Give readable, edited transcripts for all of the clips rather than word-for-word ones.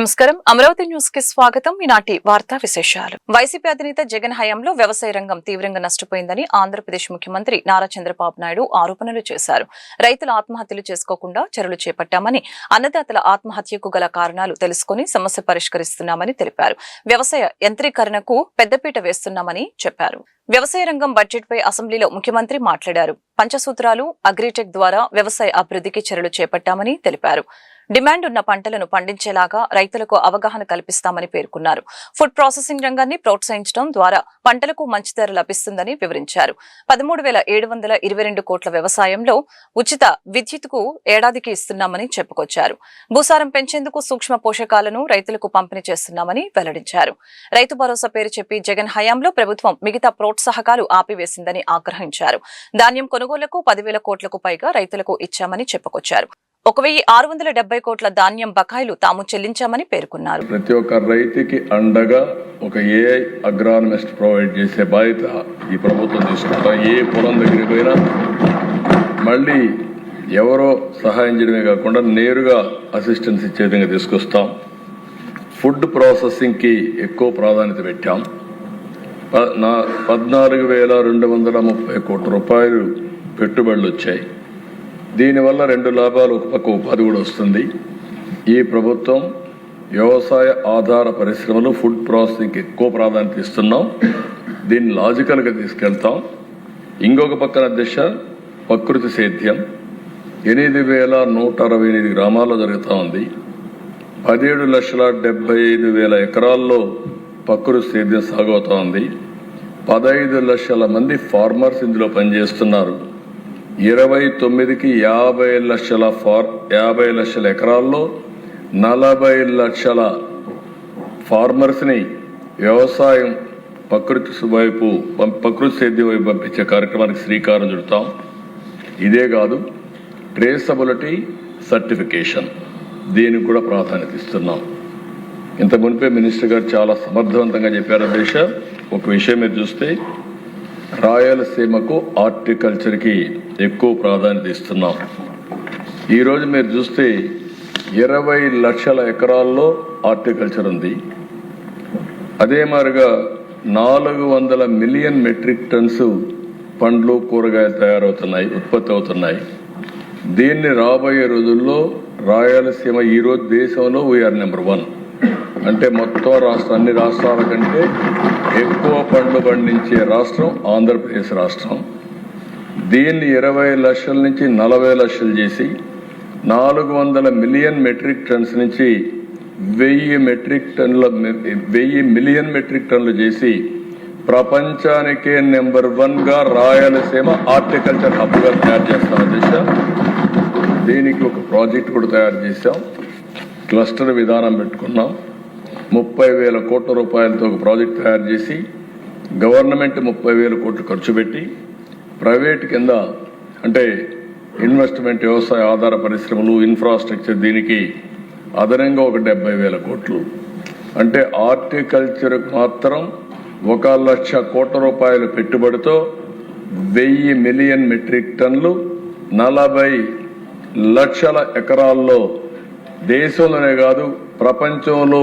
నమస్కారం. అమరావతి న్యూస్ కి స్వాగతం. ఈనాటి వార్తా విశేషాలు. వైసీపీ అధినేత జగన్ హయాంలో వ్యవసాయ రంగం తీవ్రంగా నష్టపోయిందని ఆంధ్రప్రదేశ్ ముఖ్యమంత్రి నారా చంద్రబాబు నాయుడు ఆరోపణలు చేశారు. రైతుల ఆత్మహత్యలు చేసుకోకుండా చర్యలు చేపట్టామని, అన్నదాతల ఆత్మహత్యకు గల కారణాలు తెలుసుకుని సమస్య పరిష్కరిస్తున్నామని తెలిపారు. వ్యవసాయ యంత్రీకరణకు పెద్దపీట వేస్తున్నామని చెప్పారు. వ్యవసాయ రంగం బడ్జెట్ పై అసెంబ్లీలో ముఖ్యమంత్రి మాట్లాడారు. పంచసూత్రాలు, అగ్రిటెక్ ద్వారా వ్యవసాయ అభివృద్ధికి చర్యలు చేపట్టామని తెలిపారు. డిమాండ్ ఉన్న పంటలను పండించేలాగా రైతులకు అవగాహన కల్పిస్తామని పేర్కొన్నారు. ఫుడ్ ప్రాసెసింగ్ రంగాన్ని ప్రోత్సహించడం ద్వారా పంటలకు మంచి ధర లభిస్తుందని వివరించారు. 13,722 కోట్ల వ్యవసాయంలో ఉచిత విద్యుత్కు ఏడాదికి ఇస్తున్నామని చెప్పుకొచ్చారు. భూసారం పెంచేందుకు సూక్ష్మ పోషకాలను రైతులకు పంపిణీ చేస్తున్నామని వెల్లడించారు. రైతు భరోసా పేరు చెప్పి జగన్ హయాంలో ప్రభుత్వం మిగతా ప్రోత్సాహకాలు ఆపివేసిందని ఆగ్రహించారు. ధాన్యం కొనుగోలుకు 10,000 కోట్లకు పైగా రైతులకు ఇచ్చామని చెప్పుకొచ్చారు. 1,670 కోట్ల ధాన్యం బకాయిలు తాము చెల్లించామని పేర్కొన్నారు. ప్రతి ఒక్క రైతుకి అండగా ఒక ఏఐ అగ్రానమిస్ట్ ప్రొవైడ్ చేసే బాధ్యత ఈ ప్రభుత్వం తీసుకుంటాం. ఏ పొలం దగ్గరికి పోయినా మళ్ళీ ఎవరో సహాయం చేయడమే కాకుండా నేరుగా అసిస్టెన్స్ ఇచ్చే విధంగా తీసుకొస్తాం. ఫుడ్ ప్రాసెసింగ్కి ఎక్కువ ప్రాధాన్యత పెట్టాం. 14,230 కోట్ల రూపాయలు పెట్టుబడులు వచ్చాయి. దీనివల్ల 2 లాభాలు, ఒక పక్క ఉపాధి కూడా వస్తుంది. ఈ ప్రభుత్వం వ్యవసాయ ఆధార పరిశ్రమలు, ఫుడ్ ప్రాసెసింగ్కి ఎక్కువ ప్రాధాన్యత ఇస్తున్నాం. దీన్ని లాజికల్గా తీసుకెళ్తాం. ఇంకొక పక్కన దిశ ప్రకృతి సేద్యం 8,168 గ్రామాల్లో జరుగుతూ ఉంది. 17,75,000 ఎకరాల్లో ప్రకృతి సేద్యం సాగుతూ ఉంది. 15 లక్షల మంది ఫార్మర్స్ ఇందులో పనిచేస్తున్నారు. 29కి 50 లక్షల ఎకరాల్లో 40 లక్షల ఫార్మర్స్ని వ్యవసాయం ప్రకృతి సేద్యం వైపు పంపించే కార్యక్రమానికి శ్రీకారం చుడతాం. ఇదే కాదు, ట్రేసబిలిటీ సర్టిఫికేషన్, దీనికి కూడా ప్రాధాన్యత ఇస్తున్నాం. ఇంత మునిపే మినిస్టర్ గారు చాలా సమర్థవంతంగా చెప్పారు. ఒక విషయం మీరు చూస్తే రాయలసీమకు హార్టికల్చర్కి ఎక్కువ ప్రాధాన్యత ఇస్తున్నాం. ఈరోజు మీరు చూస్తే 20 లక్షల ఎకరాల్లో హార్టికల్చర్ ఉంది. అదే మాదిరిగా 400 మిలియన్ మెట్రిక్ టన్స్ పండ్లు, కూరగాయలు తయారవుతున్నాయి, ఉత్పత్తి అవుతున్నాయి. దీన్ని రాబోయే రోజుల్లో రాయలసీమ ఈరోజు దేశంలో వీఆర్ నెంబర్ 1. అంటే మొత్తం అన్ని రాష్ట్రాల కంటే ఎక్కువ పండ్లు పండించే రాష్ట్రం ఆంధ్రప్రదేశ్ రాష్ట్రం. దీన్ని 20 లక్షల నుంచి 40 లక్షలు చేసి 400 మిలియన్ మెట్రిక్ టన్స్ నుంచి 1,000 మిలియన్ మెట్రిక్ టన్నులు చేసి ప్రపంచానికే నెంబర్ 1గా రాయలసీమ హార్టికల్చర్ హబ్గా తయారు చేస్తాం. దీనికి ఒక ప్రాజెక్ట్ కూడా తయారు చేశాం. క్లస్టర్ విధానం పెట్టుకున్నాం. 30,000 కోట్ల రూపాయలతో ఒక ప్రాజెక్ట్ తయారు చేసి గవర్నమెంట్ 30,000 కోట్లు ఖర్చు పెట్టి ప్రైవేట్ కింద, అంటే ఇన్వెస్ట్మెంట్, వ్యవసాయ ఆధార పరిశ్రమలు, ఇన్ఫ్రాస్ట్రక్చర్, దీనికి అదనంగా ఒక 70,000 కోట్లు. అంటే హార్టికల్చర్కు మాత్రం 1,00,000 కోట్ల రూపాయల పెట్టుబడితో 1,000 మిలియన్ మెట్రిక్ టన్నులు 40 లక్షల ఎకరాల్లో దేశంలోనే కాదు ప్రపంచంలో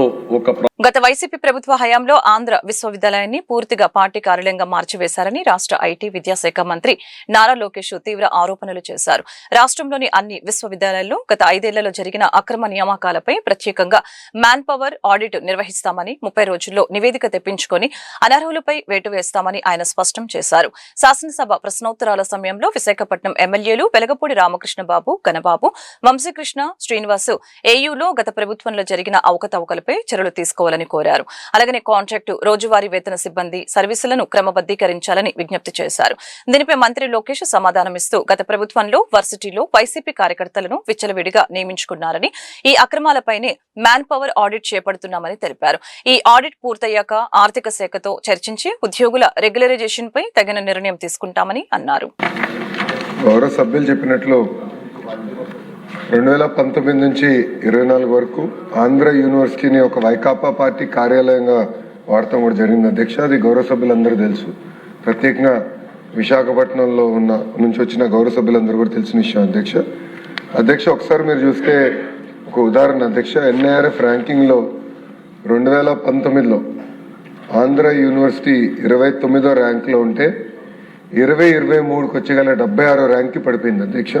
గత వైసీపీ ప్రభుత్వ హయాంలో ఆంధ్ర విశ్వవిద్యాలయాన్ని పూర్తిగా పార్టీ కార్యాలయంగా మార్చివేశారని రాష్ట్ర ఐటీ విద్యాశాఖ మంత్రి నారా లోకేష్ తీవ్ర ఆరోపణలు చేశారు. రాష్ట్రంలోని అన్ని విశ్వవిద్యాలయాల్లో గత 5 ఏళ్లలో జరిగిన అక్రమ నియామకాలపై ప్రత్యేకంగా మ్యాన్ పవర్ ఆడిట్ నిర్వహిస్తామని, 30 రోజుల్లో నివేదిక తెప్పించుకొని అనర్హులపై వేటు వేస్తామని ఆయన స్పష్టం చేశారు. శాసనసభ ప్రశ్నోత్తరాల సమయంలో విశాఖపట్నం ఎమ్మెల్యేలు వెలగపూడి రామకృష్ణబాబు, గణబాబు, వంశీకృష్ణ, శ్రీనివాసు ఏయూలో గత ప్రభుత్వంలో జరిగిన అవకతవకలపై చర్యలు తీసుకోవాలని కోరారు. అలాగనే కాంట్రాక్టు, రోజువారీ వేతన సిబ్బంది సర్వీసులను క్రమబద్దీకరించాలని విజ్ఞప్తి చేశారు. దీనిపై మంత్రి లోకేష్ సమాధానమిస్తూ గత ప్రభుత్వంలో వర్సిటీలో వైసీపీ కార్యకర్తలను విచ్చలవిడిగా నియమించుకున్నారని, ఈ అక్రమాలపైనే మ్యాన్ పవర్ ఆడిట్ చేపడుతున్నామని తెలిపారు. ఈ ఆడిట్ పూర్తయ్యాక ఆర్థిక శాఖతో చర్చించి ఉద్యోగుల రెగ్యులరైజేషన్ పై తగిన నిర్ణయం తీసుకుంటామని అన్నారు. గౌరవ సభ్యులు చెప్పినట్లు 2019 నుంచి 24 వరకు ఆంధ్ర యూనివర్సిటీని ఒక వైకాపా పార్టీ కార్యాలయంగా వాడటం కూడా జరిగింది అధ్యక్ష. అది గౌరవ సభ్యులందరూ తెలుసు. ప్రత్యేకంగా విశాఖపట్నంలో నుంచి వచ్చిన గౌరవ సభ్యులందరూ కూడా తెలిసిన విషయం అధ్యక్ష. ఒకసారి మీరు చూస్తే ఒక ఉదాహరణ అధ్యక్ష, NIRF ర్యాంకింగ్లో 2019లో ఆంధ్ర యూనివర్సిటీ 29వ ర్యాంక్లో ఉంటే 2023కి వచ్చేగల 76వ ర్యాంక్కి పడిపోయింది అధ్యక్ష.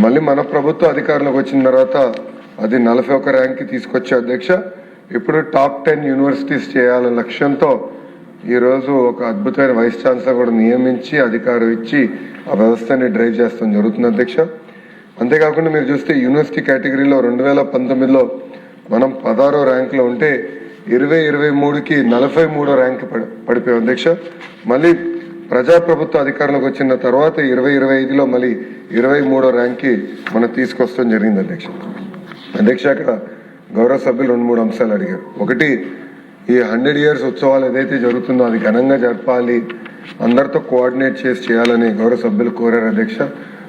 మళ్ళీ మన ప్రభుత్వ అధికారంలోకి వచ్చిన తర్వాత అది 41 ర్యాంక్కి తీసుకొచ్చే అధ్యక్ష. ఇప్పుడు టాప్ 10 యూనివర్సిటీస్ చేయాలనే లక్ష్యంతో ఈరోజు ఒక అద్భుతమైన వైస్ ఛాన్సలర్ కూడా నియమించి అధికారం ఇచ్చి ఆ వ్యవస్థని డ్రైవ్ చేస్తాం జరుగుతుంది అధ్యక్ష. అంతేకాకుండా మీరు చూస్తే యూనివర్సిటీ కేటగిరీలో 2019లో మనం 16వ ర్యాంక్లో ఉంటే 2023కి 43వ ర్యాంక్ పడిపోయాం అధ్యక్ష. మళ్ళీ ప్రజాప్రభుత్వ అధికారంలోకి వచ్చిన తర్వాత 2025లో మళ్ళీ 23వ ర్యాంక్కి మనం తీసుకొస్తాం జరిగింది అధ్యక్ష. అధ్యక్ష, అక్కడ గౌరవ సభ్యులు 2-3 అంశాలు అడిగారు. ఒకటి, ఈ 100 years ఉత్సవాలు ఏదైతే జరుగుతుందో అది ఘనంగా జరపాలి, అందరితో కోఆర్డినేట్ చేసి చేయాలని గౌరవ సభ్యులు కోరారు అధ్యక్ష.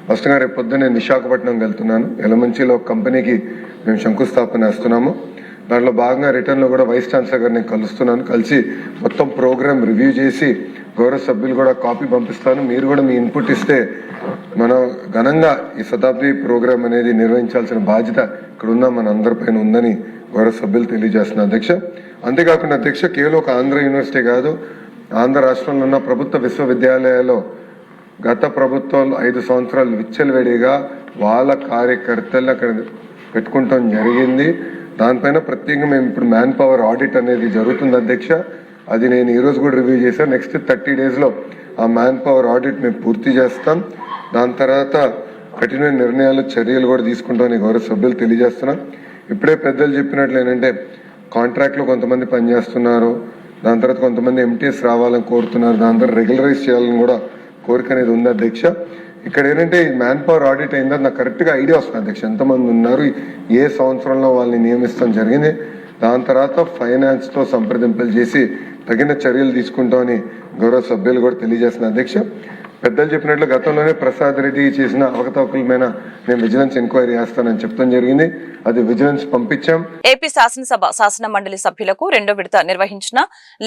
ఫస్ట్గా రేపు పొద్దున్న నేను విశాఖపట్నం వెళ్తున్నాను. ఎలమంచిలో ఒక కంపెనీకి మేము శంకుస్థాపన వేస్తున్నాము. దాంట్లో భాగంగా రిటర్న్లో కూడా వైస్ ఛాన్సలర్ గారిని కలుస్తున్నాను. కలిసి మొత్తం ప్రోగ్రామ్ రివ్యూ చేసి గౌరవ సభ్యులు కూడా కాపీ పంపిస్తాను. మీరు కూడా మీ ఇన్పుట్ ఇస్తే మనం ఘనంగా ఈ శతాబ్ది ప్రోగ్రామ్ అనేది నిర్వహించాల్సిన బాధ్యత ఇక్కడ ఉన్న మన అందరిపైన ఉందని గౌరవ సభ్యులు తెలియజేస్తున్నారు అధ్యక్ష. అంతేకాకుండా అధ్యక్ష, కేవలం ఒక ఆంధ్ర యూనివర్సిటీ కాదు, ఆంధ్ర రాష్ట్రంలో ఉన్న ప్రభుత్వ విశ్వవిద్యాలయాల్లో గత ప్రభుత్వాలు 5 సంవత్సరాలు విచ్చలవిడిగా వాళ్ళ కార్యకర్తలు అక్కడ పెట్టుకుంటాం జరిగింది. దానిపైన ప్రత్యేకంగా మేము ఇప్పుడు మ్యాన్ పవర్ ఆడిట్ అనేది జరుగుతుంది అధ్యక్ష. అది నేను ఈరోజు కూడా రివ్యూ చేశాను. నెక్స్ట్ 30 daysలో ఆ మ్యాన్ పవర్ ఆడిట్ మేము పూర్తి చేస్తాం. దాని తర్వాత కఠిన నిర్ణయాలు చర్యలు కూడా తీసుకుంటామని గౌరవ సభ్యులు తెలియజేస్తున్నాం. ఇప్పుడే పెద్దలు చెప్పినట్లు ఏంటంటే కాంట్రాక్ట్లో కొంతమంది పనిచేస్తున్నారు, దాని తర్వాత కొంతమంది MTS రావాలని కోరుతున్నారు, దాని తర్వాత రెగ్యులరైజ్ చేయాలని కూడా కోరిక అనేది ఉంది అధ్యక్ష. ఇక్కడ ఏంటంటే ఈ మ్యాన్ పవర్ ఆడిట్ అయిందో నాకు కరెక్ట్గా ఐడియా వస్తుంది అధ్యక్ష, ఎంతమంది ఉన్నారు, ఏ సంవత్సరంలో వాళ్ళని నియమిస్తాం జరిగింది. దాని తర్వాత ఫైనాన్స్తో సంప్రదింపులు చేసి తగిన చర్యలు తీసుకుంటామని గౌరవ సభ్యులు కూడా తెలియజేస్తున్న అధ్యక్ష. పెద్దలు చెప్పినట్లు గతంలోనే ప్రసాద్ రెడ్డి చేసిన అవకతవకల మీద నేను విజిలెన్స్ ఎంక్వైరీ చేస్తానని చెప్తాం జరిగింది. అది విజిలెన్స్ పంపించాం. ఏపీ శాసనసభ శాసన మండలి సభ్యులకు 2వ విడత నిర్వహించిన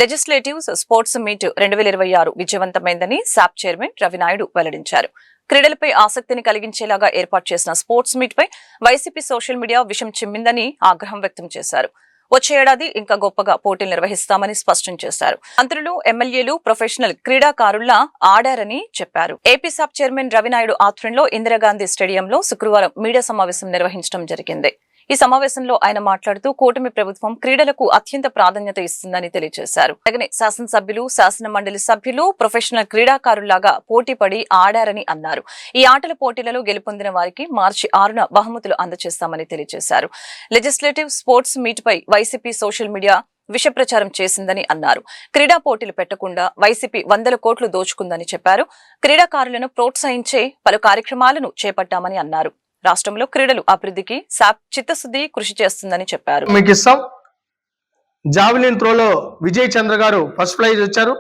లెజిస్లేటివ్ స్పోర్ట్స్ మీట్ 2026 విజయవంతమైందని శాప్ చైర్మన్ రవినాయుడు వెల్లడించారు. క్రీడలపై ఆసక్తిని కలిగించేలాగా ఏర్పాటు చేసిన స్పోర్ట్స్ మీట్ పై వైసీపీ సోషల్ మీడియా విషం చిమ్మిందని ఆగ్రహం వ్యక్తం చేశారు. వచ్చే ఏడాది ఇంకా గొప్పగా పోటీలు నిర్వహిస్తామని స్పష్టం చేశారు. మంత్రులు, ఎమ్మెల్యేలు ప్రొఫెషనల్ క్రీడాకారుల్లా ఆడారని చెప్పారు. ఏపీ శాప్ చైర్మన్ రవినాయుడు ఆధ్వర్యంలో ఇందిరాగాంధీ స్టేడియంలో శుక్రవారం మీడియా సమావేశం నిర్వహించడం జరిగింది. ఈ సమావేశంలో ఆయన మాట్లాడుతూ కూటమి ప్రభుత్వం క్రీడలకు అత్యంత ప్రాధాన్యత ఇస్తుందని తెలియజేశారు. అలాగే శాసనసభ్యులు, శాసన మండలి సభ్యులు ప్రొఫెషనల్ క్రీడాకారుల్లాగా పోటీపడి ఆడారని అన్నారు. ఈ ఆటల పోటీలలో గెలుపొందిన వారికి మార్చి 6న బహుమతులు అందజేస్తామని తెలియజేశారు. లెజిస్లేటివ్ స్పోర్ట్స్ మీట్ పై వైసీపీ సోషల్ మీడియా విష ప్రచారం చేసిందని అన్నారు. క్రీడా పోటీలు పెట్టకుండా వైసీపీ 100 కోట్లు దోచుకుందని చెప్పారు. క్రీడాకారులను ప్రోత్సహించే పలు కార్యక్రమాలను చేపట్టామని అన్నారు. రాష్ట్రంలో క్రీడలు అభివృద్ధికి శాప్ చిత్తశుద్ధి కృషి చేస్తుందని చెప్పారు. మీకు ఇస్తాం. జావెలిన్ త్రోలో విజయ్ చంద్ర గారు ఫస్ట్ ప్రైజ్ వచ్చారు.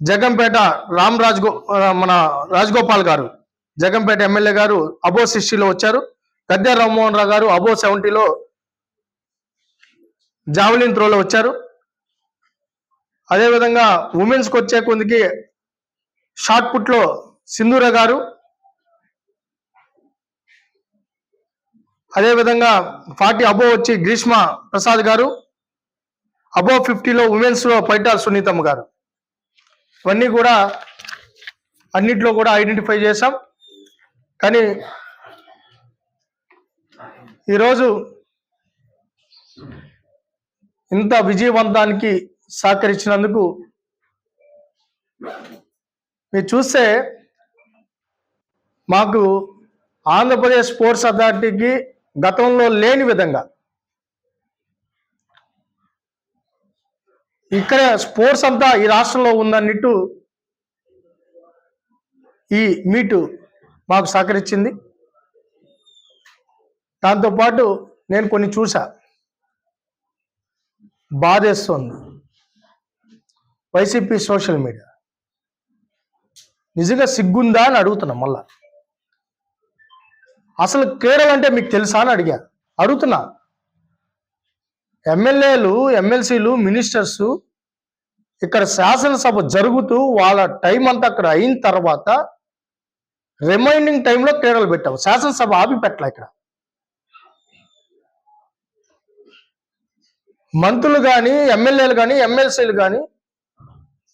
జగంపేట మన రాజగోపాల్ గారు, జగంపేట ఎమ్మెల్యే గారు అబో 60లో వచ్చారు. గద్దె రామ్మోహన్ రావు గారు అబో 70లో జావెలిన్ త్రోలో వచ్చారు. అదేవిధంగా ఉమెన్స్కి వచ్చే కొందికి షార్ట్ పుట్ లో సింధూర గారు, అదేవిధంగా 40 అబో వచ్చి గ్రీష్మ ప్రసాద్ గారు, అబో 50లో ఉమెన్స్ లో పైటాల్ సునీతమ్మ గారు. ఇవన్నీ కూడా అన్నిట్లో కూడా ఐడెంటిఫై చేశాం. కానీ ఈరోజు ఇంత విజయవంతానికి సహకరించినందుకు మీరు చూస్తే మాకు ఆంధ్రప్రదేశ్ స్పోర్ట్స్ అథారిటీకి గతంలో లేని విధంగా ఇక్కడ స్పోర్ట్స్ అంతా ఈ రాష్ట్రంలో ఉందన్నట్టు ఈ మీటు మాకు సహకరించింది. దాంతోపాటు నేను కొన్ని చూసా, బాధేస్తుంది. వైసీపీ సోషల్ మీడియా నిజంగా సిగ్గుందా అని అడుగుతున్నా. మళ్ళా అసలు క్రీడలు అంటే మీకు తెలుసా అని అడుగుతున్నా. ఎమ్మెల్యేలు, ఎమ్మెల్సీలు, మినిస్టర్స్ ఇక్కడ శాసనసభ జరుగుతూ వాళ్ళ టైం అంతా అక్కడ అయిన తర్వాత రిమైనింగ్ టైంలో క్రీడలు పెట్టాము. శాసనసభ ఆపి పెట్టలే. ఇక్కడ మంత్రులు కానీ, ఎమ్మెల్యేలు కానీ, ఎమ్మెల్సీలు కానీ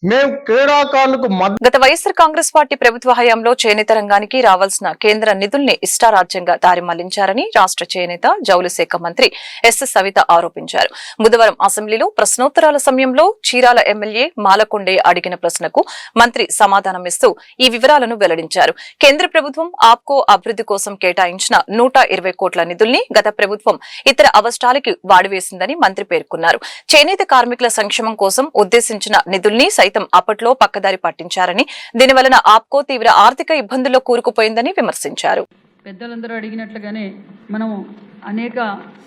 మేము క్రీడాకారులకు గత వైఎస్ఆర్ కాంగ్రెస్ పార్టీ ప్రభుత్వ హయాంలో చేనేత రంగానికి రావాల్సిన కేంద్ర నిధుల్ని ఇష్టారాజ్యంగా దారి మళ్లించారని రాష్ట్ర చేనేత జౌళి శాఖ మంత్రి ఎస్ సవిత ఆరోపించారు. బుధవారం అసెంబ్లీలో ప్రశ్నోత్తరాల సమయంలో చీరాల ఎమ్మెల్యే మాలకొండయ్య అడిగిన ప్రశ్నకు మంత్రి సమాధానమిస్తూ ఈ వివరాలను వెల్లడించారు. కేంద్ర ప్రభుత్వం ఆప్కో అభివృద్ధి కోసం కేటాయించిన 120 కోట్ల నిధుల్ని గత ప్రభుత్వం ఇతర అవసరాలకి వాడివేసిందని మంత్రి పేర్కొన్నారు. చేనేత కార్మికుల సంక్షేమం కోసం ఉద్దేశించిన నిధుల్ని సైతం అప్పట్లో పక్కదారి పట్టించారని, దీనివలన ఆప్కో తీవ్ర ఆర్థిక ఇబ్బందుల్లో కూరుకుపోయిందని విమర్శించారు. పెద్దలందరూ అడిగినట్లుగానే మనము అనేక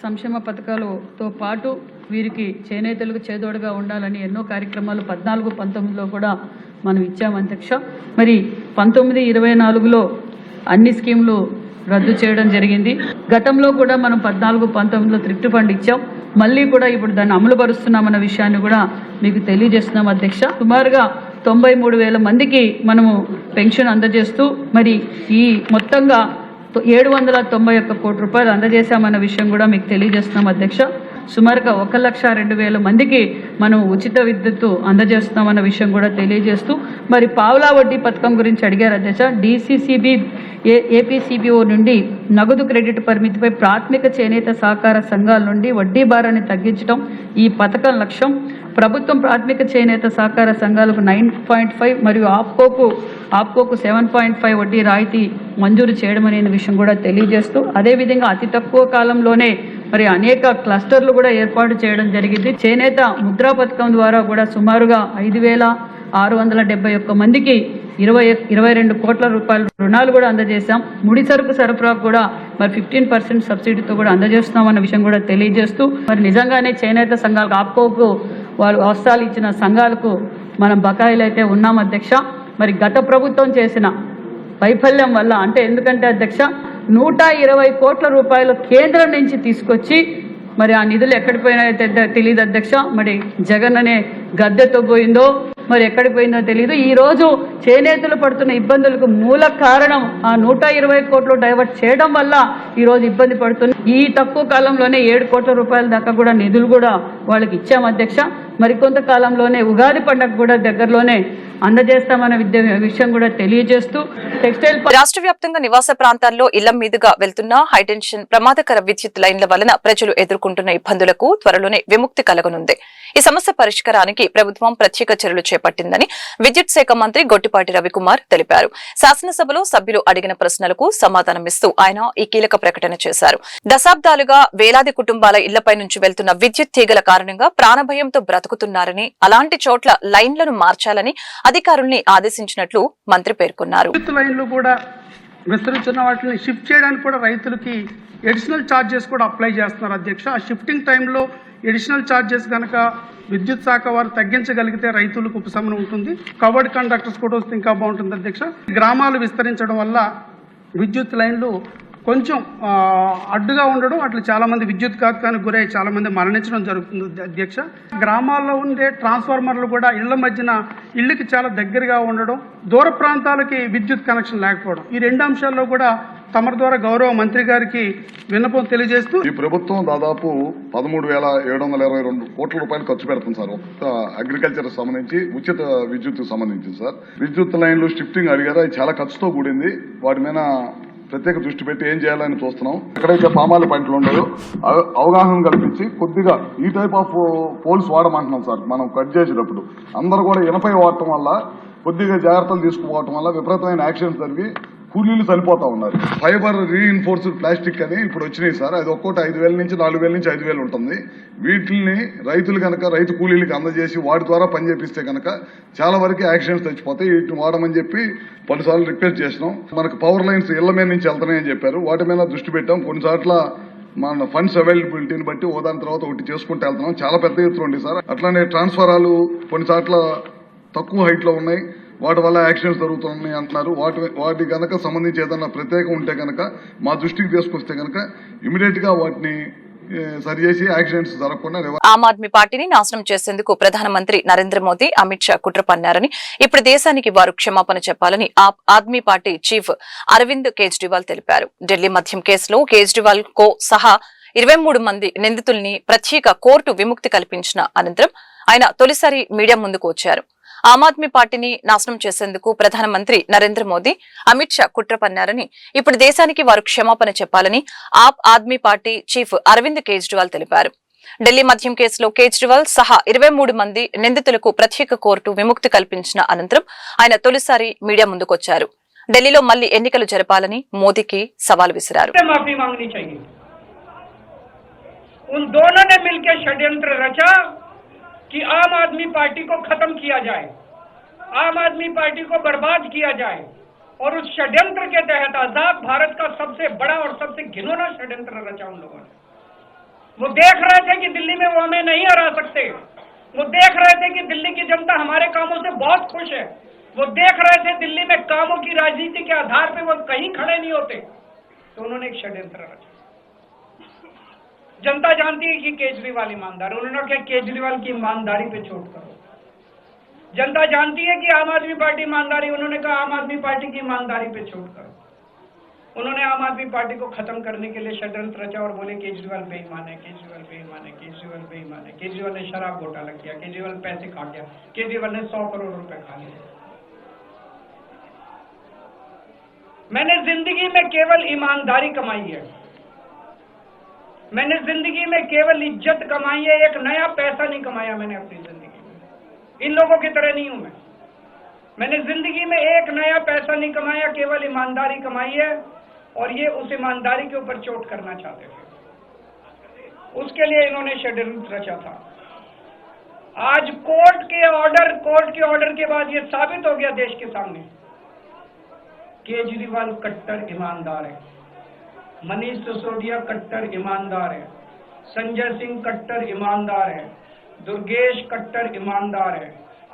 సంక్షేమ పథకాలతో పాటు వీరికి చేనేతలకు చేదోడుగా ఉండాలని ఎన్నో కార్యక్రమాలు 14-19లో కూడా మనం ఇచ్చాము అధ్యక్ష. మరి 19-24లో అన్ని స్కీములు రద్దు చేయడం జరిగింది. గతంలో కూడా మనం 14-19లో థ్రిఫ్ట్ ఫండ్ ఇచ్చాం. మళ్ళీ కూడా ఇప్పుడు దాన్ని అమలు పరుస్తున్నామన్న విషయాన్ని కూడా మీకు తెలియజేస్తున్నాం అధ్యక్ష. సుమారుగా 93,000 మందికి మనము పెన్షన్ అందజేస్తూ మరి ఈ మొత్తంగా 791 కోట్ల రూపాయలు అందజేశామన్న విషయం కూడా మీకు తెలియజేస్తున్నాం అధ్యక్ష. సుమారుగా 1,02,000 మందికి మనం ఉచిత విద్యుత్తు అందజేస్తున్నామన్న విషయం కూడా తెలియజేస్తూ మరి పావులా వడ్డీ పథకం గురించి అడిగారు అధ్యక్ష. DCCB APCBO నుండి నగదు క్రెడిట్ పరిమితిపై ప్రాథమిక చేనేత సహకార సంఘాల నుండి వడ్డీ భారాన్ని తగ్గించడం ఈ పథకం లక్ష్యం. ప్రభుత్వం ప్రాథమిక చేనేత సహకార సంఘాలకు 9.5 మరియు ఆప్కోకు 7.5 వడ్డీ రాయితీ మంజూరు చేయడం అనే విషయం కూడా తెలియజేస్తూ అదేవిధంగా అతి తక్కువ కాలంలోనే మరి అనేక క్లస్టర్లు కూడా ఏర్పాటు చేయడం జరిగింది. చేనేత ముద్రా పథకం ద్వారా కూడా సుమారుగా 5,671 మందికి 22 కోట్ల రూపాయల రుణాలు కూడా అందజేశాం. ముడి సరుకు సరఫరా కూడా మరి 15% సబ్సిడీతో కూడా అందజేస్తున్నామన్న విషయం కూడా తెలియజేస్తూ మరి నిజంగానే చేనేత సంఘాలకు ఆప్కోకు వాళ్ళు అవసరాలు ఇచ్చిన సంఘాలకు మనం బకాయిలు అయితే ఉన్నాం అధ్యక్ష. మరి గత ప్రభుత్వం చేసిన వైఫల్యం వల్ల అంటే ఎందుకంటే అధ్యక్ష 120 కోట్ల రూపాయలు కేంద్రం నుంచి తీసుకొచ్చి మరి ఆ నిధులు ఎక్కడికి పోయినాయో తెలియదు అధ్యక్ష. మరి జగన్ అనే గద్దెతో పోయిందో మరి ఎక్కడికి పోయిందో తెలియదు. ఈ రోజు చేనేతలు పడుతున్న ఇబ్బందులకు మూల కారణం ఆ 120 కోట్లు డైవర్ట్ చేయడం వల్ల ఈ రోజు ఇబ్బంది పడుతుంది. ఈ తక్కువ కాలంలోనే 7 కోట్ల రూపాయల దాకా కూడా నిధులు కూడా వాళ్ళకి ఇచ్చాం అధ్యక్ష. మరికొంత కాలంలోనే ఉగాది పండుగ కూడా దగ్గరలోనే అందజేస్తామన్న విషయం కూడా తెలియజేస్తూ టెక్స్టైల్ రాష్ట్ర వ్యాప్తంగా నివాస ప్రాంతాల్లో ఇళ్ల మీదుగా వెళ్తున్న హైటెన్షన్ ప్రమాదకర విద్యుత్ లైన్ల వలన ప్రజలు ఎదుర్కొంటున్న ఇబ్బందులకు త్వరలోనే విముక్తి కలగనుంది. ఈ సమస్య పరిష్కారానికి ప్రభుత్వం ప్రత్యేక చర్యలు చేపట్టిందని విద్యుత్ శాఖ మంత్రి గొట్టిపాటి రవికుమార్ తెలిపారు. శాసనసభలో సభ్యులు అడిగిన ప్రశ్నలకు సమాధానమిస్తూ ఆయన ఈ కీలక ప్రకటన చేశారు. దశాబ్దాలుగా వేలాది కుటుంబాల ఇళ్లపై నుంచి వెళ్తున్న విద్యుత్ తీగల కారణంగా ప్రాణభయంతో బ్రతుకుతున్నారని, అలాంటి చోట్ల లైన్లను మార్చాలని అధికారుల్ని ఆదేశించినట్లు మంత్రి పేర్కొన్నారు. లైన్లు కూడా విస్తరించిన వాటిని షిఫ్ట్ చేయడానికి కూడా రైతులకి ఎడిషనల్ ఛార్జెస్ కూడా అప్లై చేస్తున్నారు అధ్యక్ష. ఆ షిఫ్టింగ్ టైంలో ఎడిషనల్ ఛార్జెస్ కనుక విద్యుత్ శాఖ వారు తగ్గించగలిగితే రైతులకు ఉపశమనం ఉంటుంది. కవర్డ్ కండక్టర్స్ కూడా వస్తే ఇంకా బాగుంటుంది అధ్యక్ష. గ్రామాలు విస్తరించడం వల్ల విద్యుత్ లైన్లు కొంచెం అడ్డుగా ఉండడం, అట్లా చాలా మంది విద్యుత్ ఘాతకానికి గురై చాలా మంది మరణించడం జరుగుతుంది అధ్యక్ష. గ్రామాల్లో ఉండే ట్రాన్స్ఫార్మర్లు కూడా ఇళ్ల మధ్యన ఇళ్లకి చాలా దగ్గరగా ఉండడం, దూర ప్రాంతాలకి విద్యుత్ కనెక్షన్ లేకపోవడం, ఈ 2 అంశాల్లో కూడా తమ ద్వారా గౌరవ మంత్రి గారికి విన్నపం తెలియజేస్తూ ఈ ప్రభుత్వం దాదాపు 13,722 కోట్ల రూపాయలు ఖర్చు పెడుతుంది సార్. అగ్రికల్చర్ సంబంధించి ఉచిత విద్యుత్ సంబంధించి సార్. విద్యుత్ లైన్లు షిఫ్టింగ్ అడిగారు, అది చాలా ఖర్చుతో కూడింది. వాటి మీద ప్రత్యేక దృష్టి పెట్టి ఏం చేయాలని చూస్తున్నాం. ఎక్కడైతే పామాయిల్ పాయింట్లు ఉండదో అవగాహన కల్పించి కొద్దిగా ఈ టైప్ ఆఫ్ పోల్స్ వాడమంటున్నాం సార్. మనం కట్ చేసేటప్పుడు అందరూ కూడా ఇనపై వాడటం వల్ల కొద్దిగా జాగ్రత్తలు తీసుకుపోవటం వల్ల విపరీతమైన యాక్సిడెంట్స్ జరిగి కూలీలు చనిపోతా ఉన్నారు. ఫైబర్ రీఇన్ఫోర్స్డ్ ప్లాస్టిక్ అని ఇప్పుడు వచ్చినాయి సార్. అది ఒక్కోటి 5,000 నుంచి 4,000 నుంచి 5,000 ఉంటుంది. వీటిని రైతులు కనుక రైతు కూలీలకి అందజేసి వాటి ద్వారా పనిచేపిస్తే కనుక చాలా వరకు యాక్సిడెంట్స్ తెచ్చిపోతాయి. వీటిని వాడమని చెప్పి పలుసార్లు రిక్వెస్ట్ చేసినాం. మనకు పవర్ లైన్స్ ఇళ్ల మీద నుంచి వెళ్తున్నాయని చెప్పారు. వాటి మీద దృష్టి పెట్టాం. కొన్నిసార్ల మన ఫండ్స్ అవైలబిలిటీని బట్టి ఓదాని తర్వాత ఒకటి చేసుకుంటూ వెళ్తున్నాం. చాలా పెద్ద ఎత్తున ఉంది సార్. అట్లానే ట్రాన్స్ఫారాలు కొన్నిసార్ల తక్కువ హైట్ లో ఉన్నాయి, వాటి వల్ల యాక్సిడెంట్స్ జరుగుతున్నాయి అంటున్నారు. వాటి కనుక సంబంధించి ఏదన్నా ప్రత్యేకం ఉంటే కనుక మా దృష్టికి తీసుకొస్తే కనుక ఇమీడియట్ గా వాటిని సరి చేసి యాక్సిడెంట్స్ జరగకుండా ఆమ్ ఆద్మీ పార్టీని నాశనం చేసేందుకు ప్రధానమంత్రి నరేంద్ర మోదీ అమిత్ షా కుట్ర పన్నారని ఇప్పుడు దేశానికి వారు క్షమాపణ చెప్పాలని ఆద్మీ పార్టీ చీఫ్ అరవింద్ కేజ్రీవాల్ తెలిపారు. ఢిల్లీ మద్యం కేసులో కేజ్రీవాల్ కో సహా 23 మంది నిందితుల్ని ప్రత్యేక కోర్టు విముక్తి కల్పించిన అనంతరం ఆయన తొలిసారి మీడియా ముందుకు వచ్చారు. ఆమ్ ఆద్మీ పార్టీని నాశనం చేసేందుకు ప్రధానమంత్రి నరేంద్ర మోదీ అమిత్ షా కుట్ర పన్నారని ఇప్పుడు దేశానికి వారు క్షమాపణ చెప్పాలని ఆద్మీ పార్టీ చీఫ్ అరవింద్ కేజ్రీవాల్ తెలిపారు. ఢిల్లీ మద్యం కేసులో కేజ్రీవాల్ సహా 23 మంది నిందితులకు ప్రత్యేక కోర్టు విముక్తి కల్పించిన అనంతరం ఆయన తొలిసారి మీడియా ముందుకొచ్చారు. ఢిల్లీలో మళ్లీ ఎన్నికలు జరపాలని మోదీకి సవాల్ విసిరారు. उन दोनों ने मिलकर षड्यंत्र रचा कि आम आदमी पार्टी को खत्म किया जाए, आम आदमी पार्टी को बर्बाद किया जाए, और उस षड्यंत्र के तहत आजाद भारत का सबसे बड़ा और सबसे घिनौना षड्यंत्र रचा उन लोगों ने. वो देख रहे थे कि दिल्ली में वो हमें नहीं हरा सकते, वो देख रहे थे कि दिल्ली की जनता हमारे कामों से बहुत खुश है, वो देख रहे थे दिल्ली में कामों की राजनीति के आधार पर वो कहीं खड़े नहीं होते, तो उन्होंने एक षड्यंत्र रचा. जनता जानती है कि केजरीवाल ईमानदार, उन्होंने कहा केजरीवाल की ईमानदारी पे चोट करो. जनता जानती है कि आम आदमी पार्टी ईमानदारी, उन्होंने कहा आम आदमी पार्टी की ईमानदारी पे चोट करो. उन्होंने आम आदमी पार्टी को खत्म करने के लिए षड्यंत्र रचा और बोले केजरीवाल बेईमान है, केजरीवाल बेईमान है, केजरीवाल बेईमान है. केजरीवाल ने शराब घोटाला किया, केजरीवाल पैसे खा गया, केजरीवाल ने 100 करोड़ रुपए खा लिए. मैंने जिंदगी में केवल ईमानदारी कमाई है, मैंने जिंदगी में केवल इज्जत कमाई है, एक नया पैसा नहीं कमाया मैंने अपनी जिंदगी में. इन लोगों की तरह नहीं हूं मैं. मैंने जिंदगी में एक नया पैसा नहीं कमाया, केवल ईमानदारी कमाई है, और ये उस ईमानदारी के ऊपर चोट करना चाहते थे. उसके लिए इन्होंने षड्यंत्र रचा था. आज कोर्ट के ऑर्डर के बाद ये साबित हो गया देश के सामने, केजरीवाल कट्टर ईमानदार है, मनीष सिसोदिया कट्टर ईमानदार है, संजय सिंह कट्टर ईमानदार है, दुर्गेश कट्टर ईमानदार है.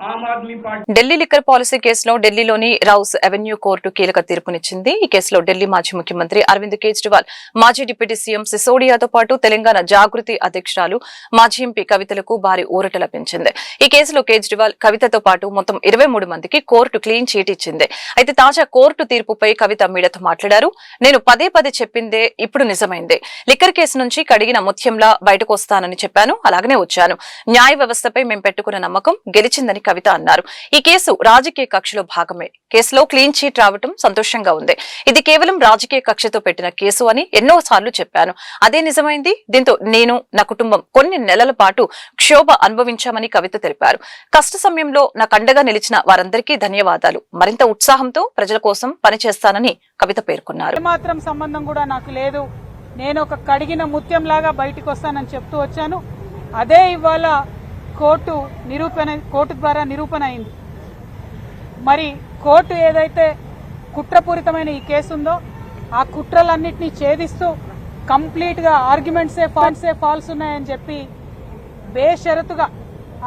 ఆమ్ ఆద్మీ పార్టీ ఢిల్లీ లిక్కర్ పాలసీ కేసులో ఢిల్లీలోని రౌస్ అవెన్యూ కోర్టు కీలక తీర్పునిచ్చింది. ఈ కేసులో ఢిల్లీ మాజీ ముఖ్యమంత్రి అరవింద్ కేజ్రీవాల్, మాజీ డిప్యూటీ సీఎం సిసోడియాతో పాటు తెలంగాణ జాగృతి అధ్యక్షురాలు మాజీ ఎంపీ కవితలకు భారీ ఊరట లభించింది. ఈ కేసులో కేజ్రీవాల్, కవితతో పాటు మొత్తం 23 మందికి కోర్టు క్లీన్ చీట్ ఇచ్చింది. అయితే తాజా కోర్టు తీర్పుపై కవిత మీడియాతో మాట్లాడారు. నేను పదే చెప్పిందే ఇప్పుడు నిజమైంది. లిక్కర్ కేసు నుంచి కడిగిన ముత్యంలా బయటకు వస్తానని చెప్పాను, అలాగనే వచ్చాను. న్యాయ వ్యవస్థపై మేం పెట్టుకున్న నమ్మకం గెలిచిందని కవిత అన్నారు. ఈ కేసు రాజకీయ కక్షలో భాగమే. కేసులో క్లీన్ చీట్ రావటం సంతోషంగా ఉంది. ఇది కేవలం రాజకీయ కక్షతో పెట్టిన కేసు అని ఎన్నోసార్లు చెప్పాను. అదే నిజమైంది. దీంతో నేను, నా కుటుంబం కొన్ని నెలల పాటు క్షోభ అనుభవించామని కవిత తెలిపారు. కష్ట సమయంలో నాకు అండగా నిలిచిన వారందరికీ ధన్యవాదాలు. మరింత ఉత్సాహంతో ప్రజల కోసం పనిచేస్తానని కవిత పేర్కొన్నారు. ఏమాత్రం సంబంధం కూడా నాకు లేదు. నేను ఒక కడిగిన ముత్యం లాగా బయటకు వస్తానని చెప్తూ వచ్చాను. అదే ఇవాళ కోర్టు ద్వారా నిరూపణ అయింది. మరి కోర్టు ఏదైతే కుట్రపూరితమైన ఈ కేసు ఉందో ఆ కుట్రలన్నింటినీ ఛేదిస్తూ కంప్లీట్ గా ఆర్గ్యుమెంట్సే ఫాల్స్ ఉన్నాయని చెప్పి బేషరతుగా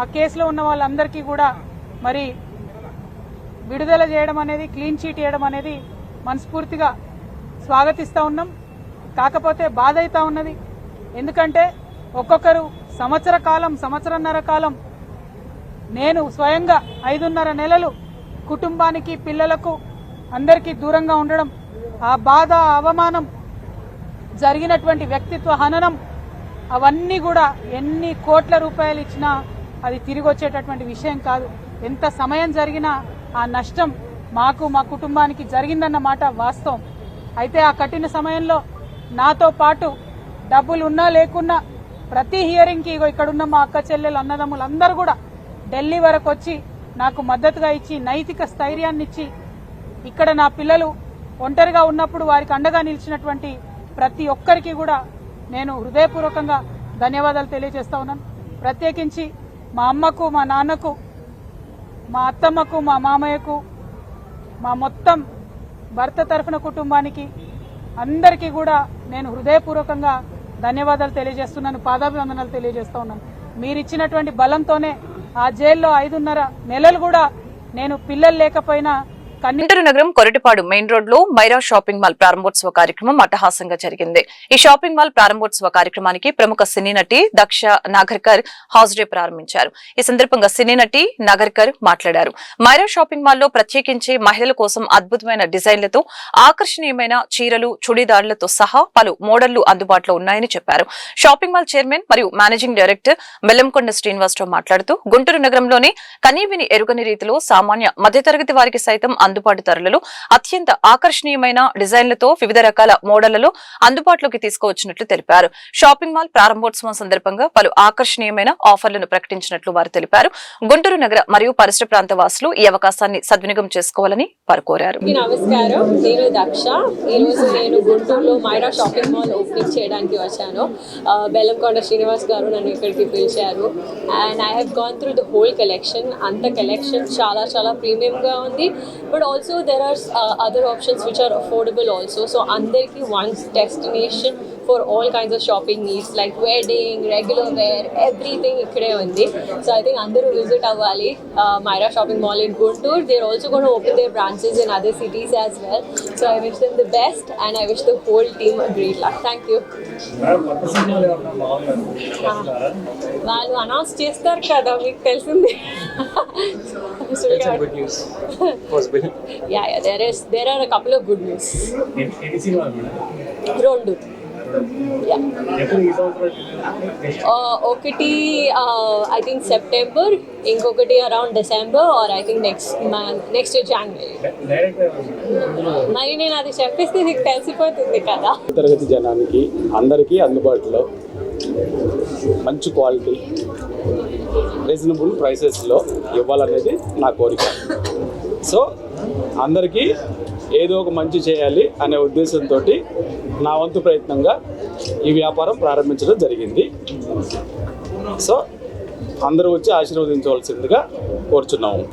ఆ కేసులో ఉన్న వాళ్ళందరికీ కూడా మరి విడుదల చేయడం అనేది, క్లీన్ చీట్ చేయడం అనేది మనస్ఫూర్తిగా స్వాగతిస్తా ఉన్నాం. కాకపోతే బాధ అవుతా ఉన్నది. ఎందుకంటే ఒక్కొక్కరు సంవత్సరన్నర కాలం నేను స్వయంగా 5.5 నెలలు కుటుంబానికి, పిల్లలకు అందరికీ దూరంగా ఉండడం, ఆ బాధ, అవమానం, జరిగినటువంటి వ్యక్తిత్వ హననం, అవన్నీ కూడా ఎన్ని కోట్ల రూపాయలు ఇచ్చినా అది తిరిగి వచ్చేటటువంటి విషయం కాదు. ఎంత సమయం జరిగినా ఆ నష్టం మాకు, మా కుటుంబానికి జరిగిందన్నమాట వాస్తవం. అయితే ఆ కఠిన సమయంలో నాతో పాటు డబ్బులు ఉన్నా లేకున్నా ప్రతి హియరింగ్కి ఇక్కడున్న మా అక్క చెల్లెలు, అన్నదమ్ములు అందరూ కూడా ఢిల్లీ వరకు వచ్చి నాకు మద్దతుగా ఇచ్చి, నైతిక స్థైర్యాన్ని ఇచ్చి, ఇక్కడ నా పిల్లలు ఒంటరిగా ఉన్నప్పుడు వారికి అండగా నిలిచినటువంటి ప్రతి ఒక్కరికి కూడా నేను హృదయపూర్వకంగా ధన్యవాదాలు తెలియజేస్తా ఉన్నాను. ప్రత్యేకించి మా అమ్మకు, మా నాన్నకు, మా అత్తమ్మకు, మా మామయ్యకు, మా మొత్తం భర్త తరఫున కుటుంబానికి అందరికీ కూడా నేను హృదయపూర్వకంగా ధన్యవాదాలు తెలియజేస్తున్నాను, పాదాభివందనాలు తెలియజేస్తా ఉన్నాను. మీరిచ్చినటువంటి బలంతోనే ఆ జైల్లో 5.5 నెలలు కూడా నేను పిల్లలు లేకపోయినా గుంటూరు నగరం కొరటిపాడు మెయిన్ రోడ్ లో మైరా షాపింగ్ మాల్ ప్రారంభోత్సవ కార్యక్రమం అట్టహాసంగా జరిగింది. ఈ షాపింగ్ మాల్ ప్రారంభోత్సవ కార్యక్రమానికి ప్రముఖ సినీ నటి దక్ష నాగర్కర్ హాజరే ప్రారంభించారు. ఈ సందర్భంగా సినీ నటి నాగర్కర్ మాట్లాడారు. మైరా షాపింగ్ మాల్ లో ప్రత్యేకించి మహిళల కోసం అద్భుతమైన డిజైన్లతో ఆకర్షణీయమైన చీరలు, చుడీదార్లతో సహా పలు మోడళ్లు అందుబాటులో ఉన్నాయని చెప్పారు. షాపింగ్ మాల్ చైర్మన్ మరియు మేనేజింగ్ డైరెక్టర్ బెల్లంకొండ శ్రీనివాసరావు మాట్లాడుతూ గుంటూరు నగరంలోని కనీవిని ఎరుగని రీతిలో సామాన్య మధ్యతరగతి వారికి సైతం అందుబాటు ధరలలో అత్యంత ఆకర్షణీయమైన డిజైన్లతో వివిధ రకాల మోడళ్లలో అందుబాటులోకి తీసుకువచ్చినట్లు తెలిపారు. షాపింగ్ మాల్ ప్రారంభోత్సవం సందర్భంగా పలు ఆకర్షణీయమైన ఆఫర్లను ప్రకటించినట్లు వారు తెలిపారు. గుంటూరు నగర మరియు పరిసర ప్రాంత వాసులు ఈ అవకాశాన్ని సద్వినియోగం చేసుకోవాలని వారు కోరారు. నమస్కారం, నేను దక్ష. ఈరోజు నేను గుంటూరులో మైరా షాపింగ్ మాల్ ఓపెనింగ్ చేయడానికి వచ్చాను. బెల్లంకొండ శ్రీనివాస్ గారు నన్ను ఇక్కడికి పిలిచారు. And I have gone through the whole collection. అంత కలెక్షన్ చాలా చాలా ప్రీమియంగా ఉంది. But also there are other options which are affordable also. So అందరికీ one's destination for all kinds of shopping needs like wedding, regular wear, everything ikkade undi. So I think andaru visit avvali Myra shopping mall in Guntur. They're also going to open their branches in other cities as well. So I wish them the best and I wish the whole team a great luck. Thank you. వాళ్ళు announce చేస్తారు కదా, మీకు తెలిసింది. Yeah, there are a couple of good news. రెండు ఒకటి I think September, ఇంకొకటి around December or I think next year January. మరి నేను అది చెప్పేస్తే నీకు తెలిసిపోతుంది కదా. తరగతి జనానికి అందరికీ అందుబాటులో మంచి క్వాలిటీ రీజనబుల్ ప్రైసెస్లో ఇవ్వాలనేది నా కోరిక. సో అందరికీ ఏదో ఒక మంచి చేయాలి అనే ఉద్దేశంతో నా వంతు ప్రయత్నంగా ఈ వ్యాపారం ప్రారంభించడం జరిగింది. సో అందరూ వచ్చి ఆశీర్వదించవలసిందిగా కోరుచున్నాము.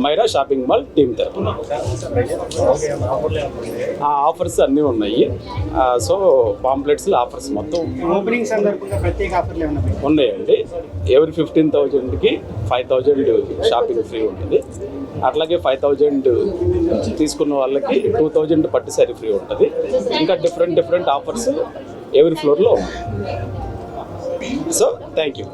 మైరా షాపింగ్ మాల్ టీం తరఫున ఆఫర్స్ అన్నీ ఉన్నాయి. సో పాంప్లెట్స్లో ఆఫర్స్ మొత్తం ఉన్నాయండి. ఎవరి 15,000కి 5,000 షాపింగ్ ఫ్రీ ఉంటుంది. అట్లాగే 5,000 తీసుకున్న వాళ్ళకి 2,000 పట్టు సారీ ఫ్రీ ఉంటుంది. ఇంకా డిఫరెంట్ ఆఫర్స్ ఎవరి ఫ్లోర్లో ఉన్నాయి. So thank you.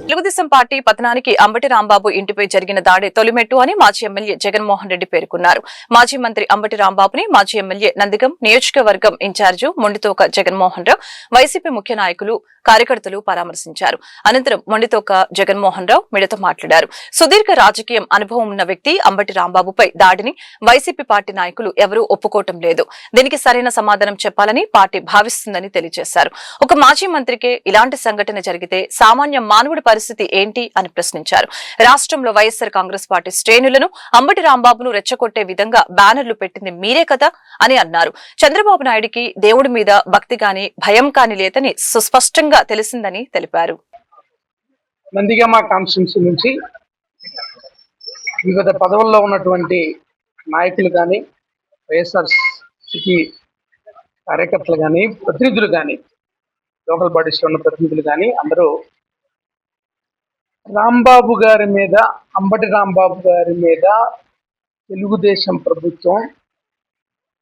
Telugu Desam party పతనానికి అంబటి రాంబాబు ఇంటిపై జరిగిన దాడి తొలిమెట్టు అని మాజీ ఎమ్మెల్యే జగన్మోహన్ రెడ్డి పేర్కొన్నారు. మాజీ మంత్రి అంబటి రాంబాబుని మాజీ ఎమ్మెల్యే నందిగం నియోజకవర్గం ఇన్ఛార్జి మొండితోక జగన్మోహన్ రావు, వైసీపీ ముఖ్య నాయకులు, కార్యకర్తలు పరామర్శించారు. అనంతరం మొండితోక జగన్మోహన్ రావు మీడియాతో మాట్లాడారు. సుదీర్ఘ రాజకీయం అనుభవం ఉన్న వ్యక్తి అంబటి రాంబాబుపై దాడిని వైసీపీ పార్టీ నాయకులు ఎవరూ ఒప్పుకోవటం లేదు. దీనికి సరైన సమాధానం చెప్పాలని పార్టీ భావిస్తుందని తెలియజేశారు. ఒక మాజీ మంత్రికే ఇలాంటి సంఘటన జరిగితే సామాన్య మానవుడి పరిస్థితి ఏంటి అని ప్రశ్నించారు. రాష్ట్రంలో వైఎస్ఆర్ కాంగ్రెస్ పార్టీ శ్రేణులను అంబటి రాంబాబును రెచ్చగొట్టే విధంగా బ్యానర్లు పెట్టింది మీరే కదా అని అన్నారు. చంద్రబాబు నాయుడికి దేవుడి మీద భక్తి గాని భయం కాని లేదని సుస్పష్టంగా తెలిసిందని తెలిపారు. నందిగామ కాన్స్టిట్యున్సీ నుంచి వివిధ పదవుల్లో ఉన్నటువంటి నాయకులు కానీ, వైఎస్ఆర్ సిటీ కార్యకర్తలు కానీ, ప్రతినిధులు కానీ, లోకల్ బాడీస్లో ఉన్న ప్రతినిధులు కానీ అందరూ రాంబాబు గారి మీద, అంబటి రాంబాబు గారి మీద తెలుగుదేశం ప్రభుత్వం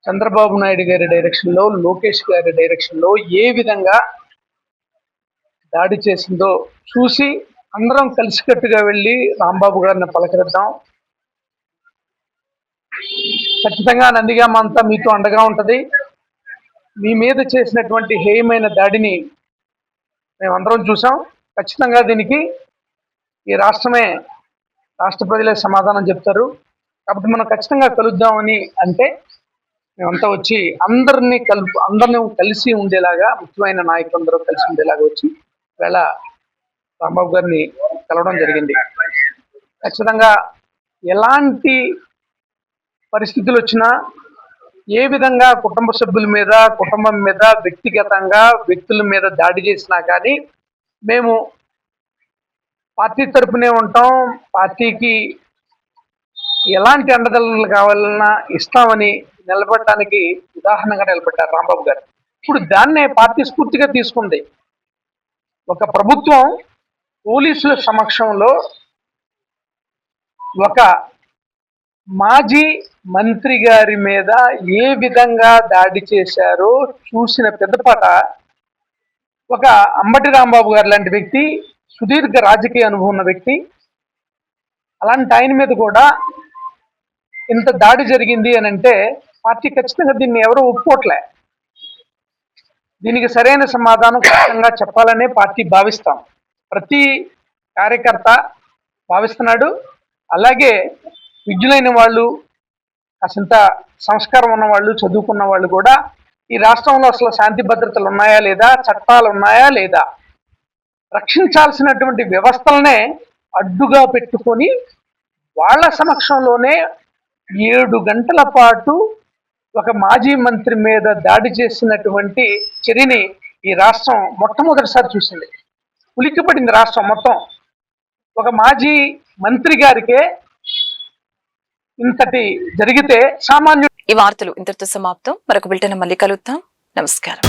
చంద్రబాబు నాయుడు గారి డైరెక్షన్లో, లోకేష్ గారి డైరెక్షన్లో ఏ విధంగా దాడి చేసిందో చూసి అందరం కలిసికట్టుగా వెళ్ళి రాంబాబు గారిని పలకరిద్దాం. ఖచ్చితంగా నందిగామ అంతా మీతో అండగా ఉంటుంది. మీ మీద చేసినటువంటి హేయమైన దాడిని మేమందరం చూసాం. ఖచ్చితంగా దీనికి ఈ రాష్ట్ర ప్రజలే సమాధానం చెప్తారు. కాబట్టి మనం ఖచ్చితంగా కలుద్దామని అంటే మేమంతా వచ్చి అందరినీ కలిసి ఉండేలాగా, ముఖ్యమైన నాయకులందరూ కలిసి ఉండేలాగా వచ్చి వేళ రాంబాబు గారిని కలవడం జరిగింది. ఖచ్చితంగా ఎలాంటి పరిస్థితులు వచ్చినా, ఏ విధంగా కుటుంబ సభ్యుల మీద, కుటుంబం మీద, వ్యక్తిగతంగా వ్యక్తుల మీద దాడి చేసినా కానీ మేము పార్టీ తరపునే ఉంటాం. పార్టీకి ఎలాంటి అండదండలు కావాలన్నా ఇస్తామని నిలబడటానికి ఉదాహరణగా నిలబడ్డారు రాంబాబు గారు. ఇప్పుడు దాన్నే పార్టీ స్ఫూర్తిగా తీసుకుంది. ఒక ప్రభుత్వం పోలీసుల సమక్షంలో ఒక మాజీ మంత్రి గారి మీద ఏ విధంగా దాడి చేశారో చూసిన పెద్దపాట ఒక అంబటి రాంబాబు గారు లాంటి వ్యక్తి, సుదీర్ఘ రాజకీయ అనుభవం ఉన్న వ్యక్తి, అలాంటి ఆయన మీద కూడా ఇంత దాడి జరిగింది అని అంటే పార్టీ ఖచ్చితంగా దీన్ని ఎవరూ ఒప్పుకోవట్లే. దీనికి సరైన సమాధానం ఖచ్చితంగా చెప్పాలనే పార్టీ భావిస్తాం. ప్రతి కార్యకర్త భావిస్తున్నాడు. అలాగే విద్యులైన వాళ్ళు, కాసింత సంస్కారం ఉన్న వాళ్ళు, చదువుకున్న వాళ్ళు కూడా ఈ రాష్ట్రంలో అసలు శాంతి భద్రతలు ఉన్నాయా లేదా, చట్టాలు ఉన్నాయా లేదా, రక్షించాల్సినటువంటి వ్యవస్థలనే అడ్డుగా పెట్టుకొని వాళ్ళ సమక్షంలోనే 7 గంటల పాటు ఒక మాజీ మంత్రి మీద దాడి చేసినటువంటి చర్యని ఈ రాష్ట్రం మొట్టమొదటిసారి చూసింది. ఉలిక్కిపడింది రాష్ట్రం మొత్తం. ఒక మాజీ మంత్రి గారికే ఇంతటి జరిగితే సామాన్యుడు. ఈ వార్తలు ఇంతటితో సమాప్తం. మరొక బులెటిన్ మళ్ళీ కలుద్దాం. నమస్కారం.